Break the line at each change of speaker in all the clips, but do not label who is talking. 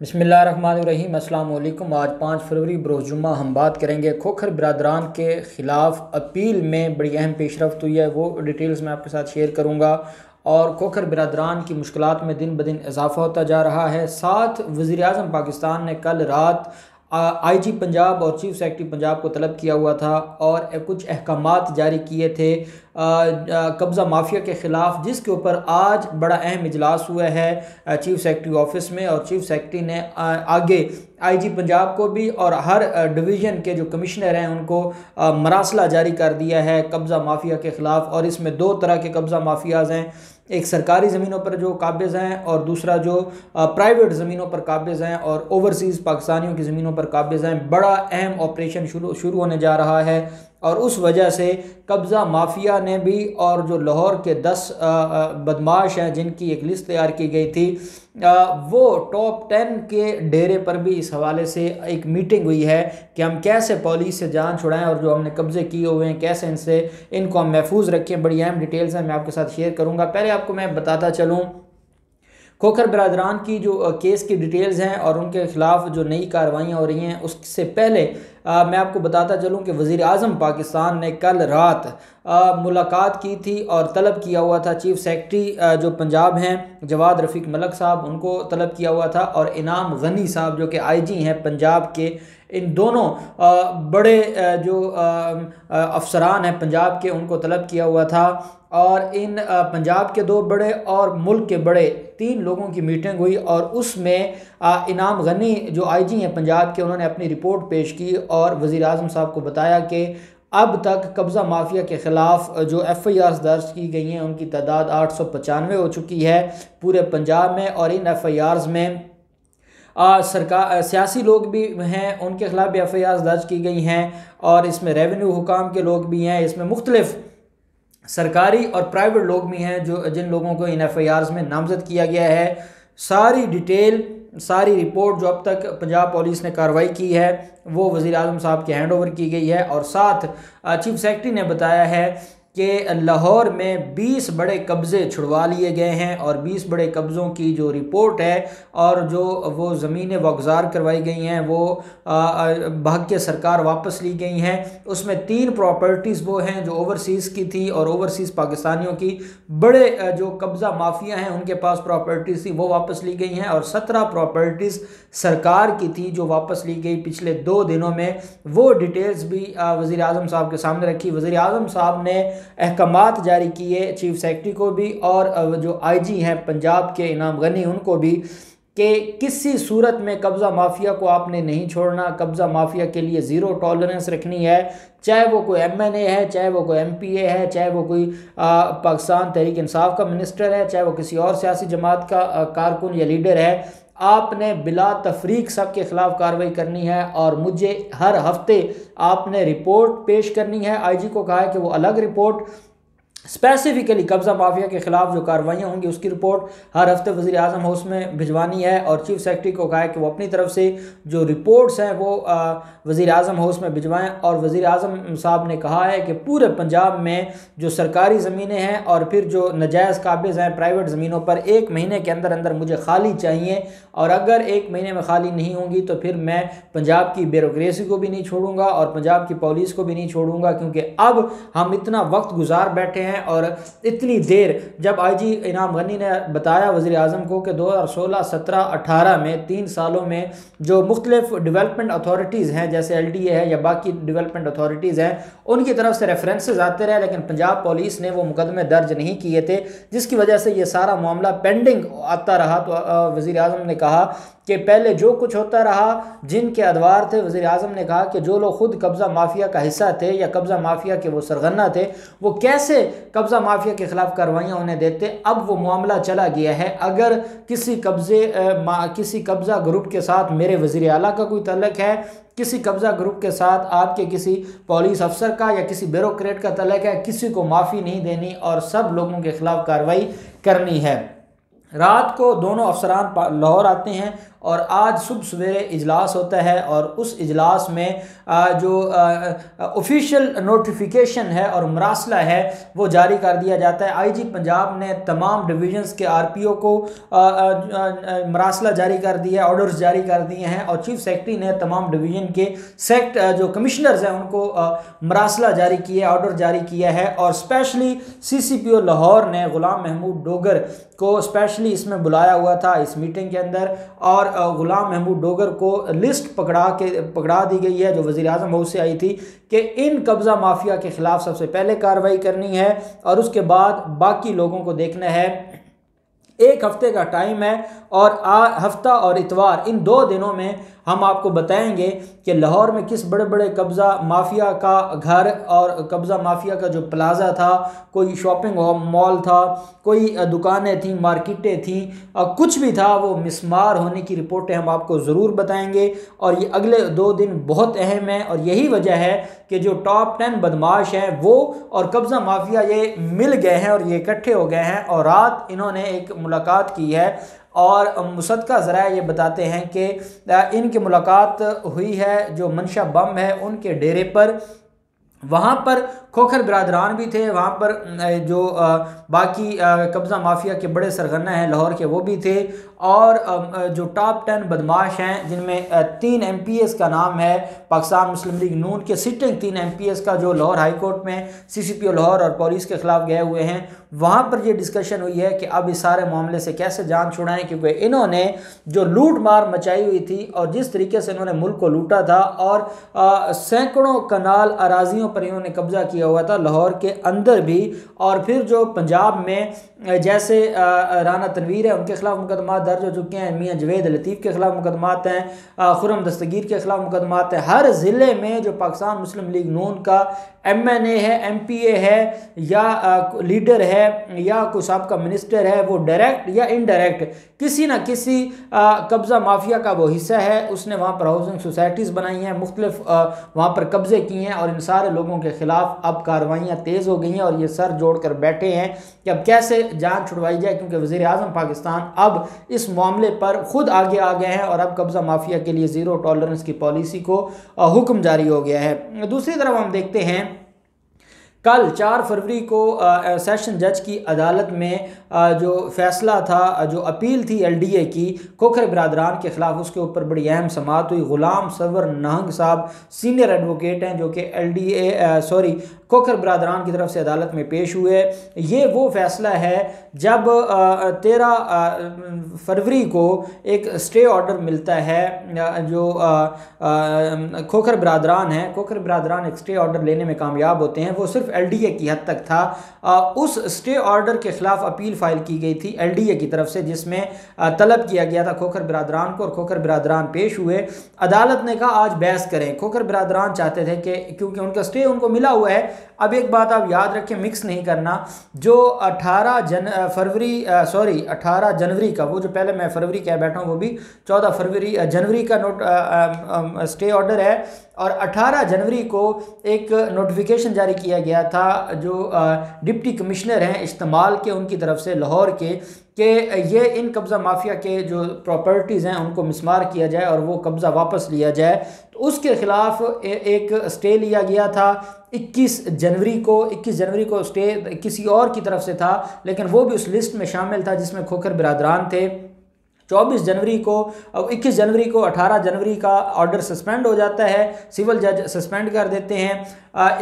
बिस्मिल्लाहिर्रहमानिर्रहीम। अस्सलाम वालेकुम। आज 5 फरवरी बरोज़ जुम्मा हम बात करेंगे खोखर बिरादरान के ख़िलाफ़ अपील में बड़ी अहम पेशरफ्त हुई है, वो डिटेल्स मैं आपके साथ शेयर करूँगा। और खोखर बिरादरान की मुश्किलात में दिन ब दिन इजाफ़ा होता जा रहा है। साथ वज़ीर आज़म पाकिस्तान ने कल रात IG पंजाब और चीफ सेक्रेटरी पंजाब को तलब किया हुआ था और कुछ अहकामात जारी किए थे कब्ज़ा माफिया के ख़िलाफ़, जिसके ऊपर आज बड़ा अहम इजलास हुआ है चीफ सेक्रेटरी ऑफिस में। और चीफ सेक्रेटरी ने आगे IG पंजाब को भी और हर डिवीज़न के जो कमिश्नर हैं उनको मरासला जारी कर दिया है कब्ज़ा माफिया के ख़िलाफ़। और इसमें दो तरह के कब्ज़ा माफियाज़ हैं, एक सरकारी ज़मीनों पर जो काबिज़ हैं और दूसरा जो प्राइवेट ज़मीनों पर काबिज़ हैं और ओवरसीज़ पाकिस्तानियों की ज़मीनों पर काबिज़ हैं। बड़ा अहम ऑपरेशन शुरू होने जा रहा है और उस वजह से कब्ज़ा माफिया ने भी और जो लाहौर के 10 बदमाश हैं जिनकी एक लिस्ट तैयार की गई थी, वो टॉप 10 के डेरे पर भी इस हवाले से एक मीटिंग हुई है कि हम कैसे पुलिस से जान छुड़ाएं और जो हमने कब्ज़े किए हुए हैं कैसे इनको हम महफूज रखें। बड़ी अहम डिटेल्स हैं, मैं आपके साथ शेयर करूँगा। पहले आपको मैं बताता चलूँ खोखर बिरादरान की जो केस की डिटेल्स हैं और उनके ख़िलाफ़ जो नई कार्रवाइयाँ हो रही हैं, उससे पहले मैं आपको बताता चलूँ कि वज़ीर आज़म पाकिस्तान ने कल रात मुलाकात की थी और तलब किया हुआ था चीफ सेक्रेटरी जो पंजाब हैं जवाद रफ़ीक मलिक साहब, उनको तलब किया हुआ था, और इनाम गनी साहब जो कि IG हैं पंजाब के। इन दोनों बड़े जो अफसरान हैं पंजाब के, उनको तलब किया हुआ था। और इन पंजाब के 2 बड़े और मुल्क के बड़े 3 लोगों की मीटिंग हुई और उसमें इनाम गनी जो IG हैं पंजाब के, उन्होंने अपनी रिपोर्ट पेश की और वज़ीर आज़म साहब को बताया कि अब तक कब्ज़ा माफिया के ख़िलाफ़ जो FIRs दर्ज की गई हैं उनकी तादाद 895 हो चुकी है पूरे पंजाब में। और इन FIRs में सरकार सियासी लोग भी हैं, उनके ख़िलाफ़ भी FIRs दर्ज की गई हैं और इसमें रेवेन्यू हुकाम के लोग भी हैं, इसमें मुख्तलिफ सरकारी और प्राइवेट लोग भी हैं जो जिन लोगों को इन FIRs में नामज़द किया गया है। सारी डिटेल, सारी रिपोर्ट जो अब तक पंजाब पुलिस ने कार्रवाई की है वो वज़ीर आज़म साहब के हैंड ओवर की गई है। और साथ चीफ सेक्रेटरी ने बताया है कि लाहौर में 20 बड़े कब्ज़े छुड़वा लिए गए हैं और 20 बड़े कब्ज़ों की जो रिपोर्ट है और जो वो ज़मीनें वागुज़ार करवाई गई हैं वो भाग के सरकार वापस ली गई हैं। उसमें 3 प्रॉपर्टीज़ वो हैं जो ओवरसीज़ की थी और ओवरसीज़ पाकिस्तानियों की बड़े जो कब्ज़ा माफिया हैं उनके पास प्रॉपर्टीज़ थी वो वापस ली गई हैं। और 17 प्रॉपर्टीज़ सरकार की थी जो वापस ली गई पिछले 2 दिनों में। वो डिटेल्स भी वज़ीर आज़म साहब के सामने रखी। वज़ीर आज़म साहब ने अहकामात जारी किए चीफ सेक्रेटरी को भी और जो IG हैं पंजाब के इनाम गनी उनको भी कि किसी सूरत में कब्ज़ा माफिया को आपने नहीं छोड़ना। कब्ज़ा माफिया के लिए ज़ीरो टॉलरेंस रखनी है, चाहे वो कोई MNA है, चाहे वो कोई MPA है, चाहे वो कोई पाकिस्तान तहरीक इंसाफ का मिनिस्टर है, चाहे वो किसी और सियासी जमात का कारकुन या लीडर है। आपने बिला तफरीक सब के ख़िलाफ़ कार्रवाई करनी है और मुझे हर हफ्ते आपने रिपोर्ट पेश करनी है। IG को कहा है कि वो अलग रिपोर्ट स्पेसिफिकली कब्ज़ा माफिया के ख़िलाफ़ जो कार्रवाइयाँ होंगी उसकी रिपोर्ट हर हफ्ते वज़ीर आज़म हाउस में भिजवानी है। और चीफ सेक्रेटरी को कहा है कि वो अपनी तरफ से जो रिपोर्ट्स हैं वो वज़ीर आज़म हाउस में भिजवाएं। और वज़ीर आज़म साहब ने कहा है कि पूरे पंजाब में जो सरकारी ज़मीनें हैं और फिर जो नजायज़ काबिज़ हैं प्राइवेट ज़मीनों पर 1 महीने के अंदर अंदर मुझे खाली चाहिए, और अगर 1 महीने में खाली नहीं होंगी तो फिर मैं पंजाब की ब्यूरोक्रेसी को भी नहीं छोड़ूंगा और पंजाब की पुलिस को भी नहीं छोड़ूंगा, क्योंकि अब हम इतना वक्त गुजार बैठे हैं। और इतनी देर जब IG इनाम गनी ने बताया वज़ीर आज़म को कि 2016, 17, 18 में 3 सालों में जो मुख्तलिफ डेवलपमेंट अथॉरिटीज़ हैं जैसे LDA है या बाकी डेवलपमेंट अथॉरिटीज़ हैं उनकी तरफ से रेफरेंसेस आते रहे, लेकिन पंजाब पुलिस ने वो मुकदमे दर्ज नहीं किए थे, जिसकी वजह से ये सारा मामला पेंडिंग आता रहा। तो वज़ीर आज़म ने कहा कि पहले जो कुछ होता रहा जिनके अदवार थे, वज़ीर आज़म ने कहा कि जो लोग खुद कब्ज़ा माफिया का हिस्सा थे या कब्ज़ा माफिया के वो सरगना थे वो कैसे कब्ज़ा माफिया के ख़िलाफ़ कार्रवाइयाँ उन्हें देते। अब वो मामला चला गया है। अगर किसी कब्ज़ा ग्रुप के साथ मेरे वज़ीर आला का कोई तल्लुक़ है, किसी कब्ज़ा ग्रुप के साथ आपके किसी पुलिस अफसर का या किसी ब्यूरोक्रेट का तल्लुक़ है, किसी को माफ़ी नहीं देनी और सब लोगों के ख़िलाफ़ कार्रवाई करनी है। रात को दोनों अफसरान लाहौर आते हैं और आज सुबह सवेरे इजलास होता है और उस इजलास में जो ऑफिशियल नोटिफिकेशन है और मरासला है वो जारी कर दिया जाता है। आईजी पंजाब ने तमाम डिवीजन्स के आरपीओ को मरासला जारी कर दिया, ऑर्डर्स जारी कर दिए हैं और चीफ सेक्रेटरी ने तमाम डिवीजन के जो कमिश्नर्स हैं उनको मरासला जारी किया, ऑर्डर जारी किया है। और स्पेशली सीसीपीओ लाहौर ने गुलाम महमूद डोगर को स्पेशली इसमें बुलाया हुआ था इस मीटिंग के अंदर, और गुलाम महमूद डोगर को लिस्ट पकड़ा दी गई है जो वज़ीर आज़म हाउस से आई थी कि इन कब्ज़ा माफिया के ख़िलाफ़ सबसे पहले कार्रवाई करनी है और उसके बाद बाकी लोगों को देखना है। एक हफ्ते का टाइम है और हफ्ता और इतवार इन 2 दिनों में हम आपको बताएंगे कि लाहौर में किस बड़े बड़े कब्ज़ा माफिया का घर और कब्ज़ा माफिया का जो प्लाजा था, कोई शॉपिंग मॉल था, कोई दुकानें थी, मार्केटें थी, कुछ भी था, वो मिसमार होने की रिपोर्टें हम आपको ज़रूर बताएंगे। और ये अगले 2 दिन बहुत अहम है और यही वजह है कि जो टॉप 10 बदमाश हैं वो और कब्ज़ा माफिया ये मिल गए हैं और ये इकट्ठे हो गए हैं और रात इन्होंने एक मुलाकात की है। और मुसद्दक़ा ज़राए ये बताते हैं कि इनकी मुलाकात हुई है जो मंशा बम है उनके डेरे पर। वहाँ पर खोखर बिरादरान भी थे, वहाँ पर जो बाकी कब्ज़ा माफिया के बड़े सरगना हैं लाहौर के वो भी थे, और जो टॉप 10 बदमाश हैं जिनमें 3 MPs का नाम है पाकिस्तान मुस्लिम लीग नून के सिटिंग 3 MPs का जो लाहौर हाई कोर्ट में सीसीपीओ लाहौर और पुलिस के ख़िलाफ़ गए हुए हैं। वहाँ पर ये डिस्कशन हुई है कि अब इस सारे मामले से कैसे जान छुड़ाएं, क्योंकि इन्होंने जो लूट मार मचाई हुई थी और जिस तरीके से इन्होंने मुल्क को लूटा था और सैकड़ों कनाल अराजियों पर इन्होंने कब्जा किया हुआ था लाहौर के अंदर भी, और फिर जो पंजाब में जैसे राना तनवीर है उनके खिलाफ मुकदमा दर्ज हो चुके हैं, मियाँ जवेद लतीफ़ के खिलाफ मुकदमात हैं, खुरम दस्तगीर के खिलाफ मुकदमात हैं। हर ज़िले में जो पाकिस्तान मुस्लिम लीग नून का MNA है, MPA है या लीडर है या कोई साबका मिनिस्टर है, वो डायरेक्ट या इनडायरेक्ट किसी न किसी कब्ज़ा माफिया का वो हिस्सा है। उसने वहाँ पर हाउसिंग सोसाइटीज़ बनाई हैं, मुख्तलिफ वहाँ पर कब्ज़े किए हैं और इन सारे लोगों के ख़िलाफ़ अब कार्रवाइयाँ तेज़ हो गई हैं और ये सर जोड़ कर बैठे हैं कि अब कैसे जान छुड़वाई जाए, क्योंकि वज़ीर आज़म पाकिस्तान अब इस मामले पर ख़ुद आगे आ गए हैं और अब कब्ज़ा माफिया के लिए ज़ीरो टॉलरेंस की पॉलिसी को हुक्म जारी हो गया है। दूसरी तरफ हम देखते हैं कल 4 फरवरी को सेशन जज की अदालत में जो फैसला था, जो अपील थी LDA की खोखर बिरादरान के ख़िलाफ़, उसके ऊपर बड़ी अहम समाअत हुई। ग़ुलाम सरवर नहंग साहब सीनियर एडवोकेट हैं जो कि खोखर बिरादरान की तरफ से अदालत में पेश हुए। ये वो फैसला है जब 13 फरवरी को एक स्टे ऑर्डर मिलता है जो खोखर बिरादरान है। खोखर बिरादरान एक स्टे ऑर्डर लेने में कामयाब होते हैं, वो सिर्फ LDA की हद तक था। उस स्टे ऑर्डर के खिलाफ अपील फाइल की गई थी LDA की तरफ से, जिसमें तलब किया गया था खोखर बिरादरान को, और खोखर बिरादरान पेश हुए। अदालत ने कहा आज बहस करें। खोखर बिरादरान चाहते थे कि क्योंकि उनका स्टे उनको मिला हुआ है। अब एक बात आप याद रखें, मिक्स नहीं करना, जो 18 जनवरी का, वो जो पहले मैं फरवरी कह बैठा हूँ वो भी 14 जनवरी का स्टे ऑर्डर है, और 18 जनवरी को एक नोटिफिकेशन जारी किया गया था जो डिप्टी कमिश्नर हैं इस्तेमाल के, उनकी तरफ से लाहौर के, कि ये इन कब्ज़ा माफिया के जो प्रॉपर्टीज़ हैं उनको मिसमार किया जाए और वो कब्ज़ा वापस लिया जाए। तो उसके ख़िलाफ़ एक स्टे लिया गया था 21 जनवरी को स्टे किसी और की तरफ से था, लेकिन वो भी उस लिस्ट में शामिल था जिसमें खोखर बिरादरान थे। 24 जनवरी को, 21 जनवरी को 18 जनवरी का ऑर्डर सस्पेंड हो जाता है, सिविल जज सस्पेंड कर देते हैं।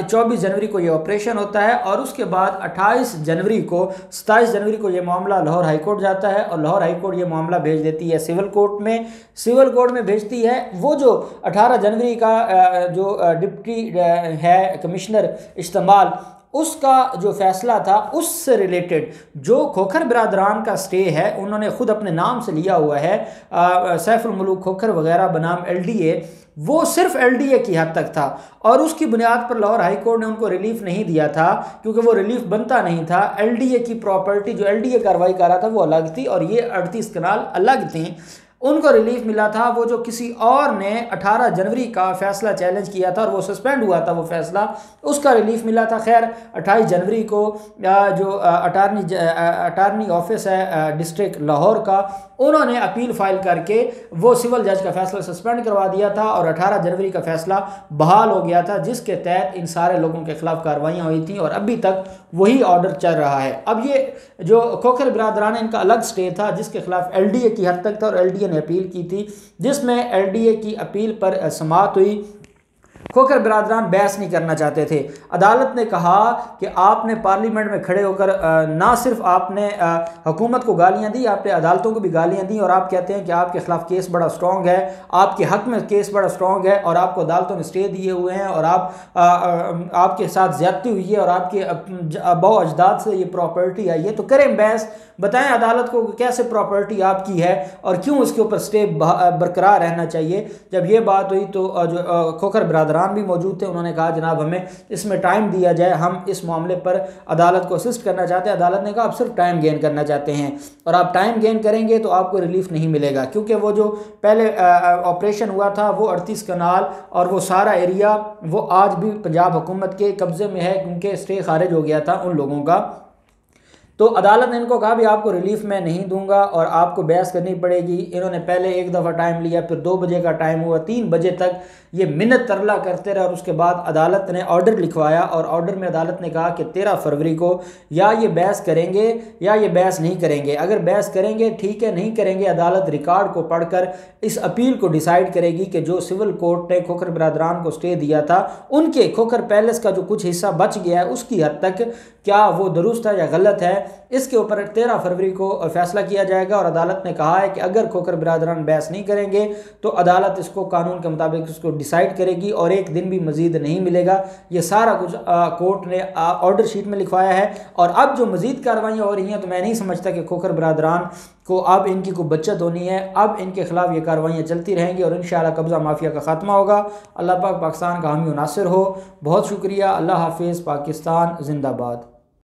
24 जनवरी को ये ऑपरेशन होता है और उसके बाद 27 जनवरी को ये मामला लाहौर हाई कोर्ट जाता है और लाहौर हाई कोर्ट ये मामला भेज देती है सिविल कोर्ट में भेजती है। वो जो 18 जनवरी का जो डिप्टी है कमिश्नर इस्तेमाल, उसका जो फैसला था उससे रिलेटेड जो खोखर बिरादरान का स्टे है उन्होंने ख़ुद अपने नाम से लिया हुआ है, सैफुल मुलूक खोखर वगैरह बनाम LDA, वो सिर्फ LDA की हद तक था और उसकी बुनियाद पर लाहौर हाई कोर्ट ने उनको रिलीफ नहीं दिया था क्योंकि वो रिलीफ बनता नहीं था। LDA की प्रॉपर्टी जो LDA कार्रवाई कर रहा था वो अलग थी और ये 38 कनाल अलग थी। उनको रिलीफ मिला था। वो जो किसी और ने 18 जनवरी का फैसला चैलेंज किया था और वो सस्पेंड हुआ था वो फैसला, उसका रिलीफ मिला था। खैर 28 जनवरी को जो अटारनी ऑफिस है डिस्ट्रिक्ट लाहौर का, उन्होंने अपील फाइल करके वो सिविल जज का फैसला सस्पेंड करवा दिया था और 18 जनवरी का फैसला बहाल हो गया था, जिसके तहत इन सारे लोगों के खिलाफ कार्रवाइयाँ हुई थी और अभी तक वही ऑर्डर चल रहा है। अब ये जो खोखर बिरादरान, इनका अलग स्टे था जिसके खिलाफ LDA की हद तक था और LDA ने अपील की थी, जिसमें LDA की अपील पर समाअत हुई। खोखर बिरादरान बहस नहीं करना चाहते थे। अदालत ने कहा कि आपने पार्लियामेंट में खड़े होकर ना सिर्फ आपने हुकूमत को गालियां दी, आपने अदालतों को भी गालियां दी और आप कहते हैं कि आपके खिलाफ केस बड़ा स्ट्रॉन्ग है, आपके हक में केस बड़ा स्ट्रॉन्ग है और आपको अदालतों ने स्टे दिए हुए हैं और आपके साथ ज्यादती हुई है और आपके आबा अजदाद से ये प्रॉपर्टी आई है। तो करें बहस, बताएं अदालत को कैसे प्रॉपर्टी आपकी है और क्यों उसके ऊपर स्टे बरकरार रहना चाहिए। जब ये बात हुई तो जो खोखर बिरादरान भी मौजूद थे, उन्होंने कहा जनाब हमें इसमें टाइम दिया जाए, हम इस मामले पर अदालत को असिस्ट करना चाहते हैं। अदालत ने कहा आप सिर्फ टाइम गेन करना चाहते हैं और आप टाइम गेन करेंगे तो आपको रिलीफ नहीं मिलेगा, क्योंकि वो जो पहले ऑपरेशन हुआ था वो 38 कनाल और वो सारा एरिया वो आज भी पंजाब हुकूमत के कब्जे में है, क्योंकि स्टे खारिज हो गया था उन लोगों का। तो अदालत ने इनको कहा भी आपको रिलीफ मैं नहीं दूंगा और आपको बहस करनी पड़ेगी। इन्होंने पहले एक दफ़ा टाइम लिया, फिर 2 बजे का टाइम हुआ, 3 बजे तक ये मिन्नत तरला करते रहे और उसके बाद अदालत ने ऑर्डर लिखवाया और ऑर्डर में अदालत ने कहा कि 13 फरवरी को या ये बहस करेंगे या ये बहस नहीं करेंगे। अगर बहस करेंगे ठीक है, नहीं करेंगे अदालत रिकॉर्ड को पढ़कर इस अपील को डिसाइड करेगी कि जो सिविल कोर्ट ने खोखर बिरादरान को स्टे दिया था, उनके खोखर पैलेस का जो कुछ हिस्सा बच गया है उसकी हद तक क्या वो दुरुस्त है या गलत है, इसके ऊपर 13 फरवरी को फैसला किया जाएगा। और अदालत ने कहा है कि अगर खोखर बिरादरान बहस नहीं करेंगे तो अदालत इसको कानून के मुताबिक इसको डिसाइड करेगी और एक दिन भी मजीद नहीं मिलेगा। ये सारा कुछ कोर्ट ने ऑर्डर शीट में लिखवाया है। और अब जो मजीद कार्रवाइयाँ हो रही हैं तो मैं नहीं समझता कि खोखर बिरादरान को अब इनकी कोई बचत होनी है। अब इनके खिलाफ ये कार्रवाइयाँ चलती रहेंगी और इंशाअल्लाह कब्ज़ा माफिया का खात्मा होगा। अल्लाह पाक पाकिस्तान का हामी नासिर हो। बहुत शुक्रिया। अल्लाह हाफिज़। पाकिस्तान जिंदाबाद।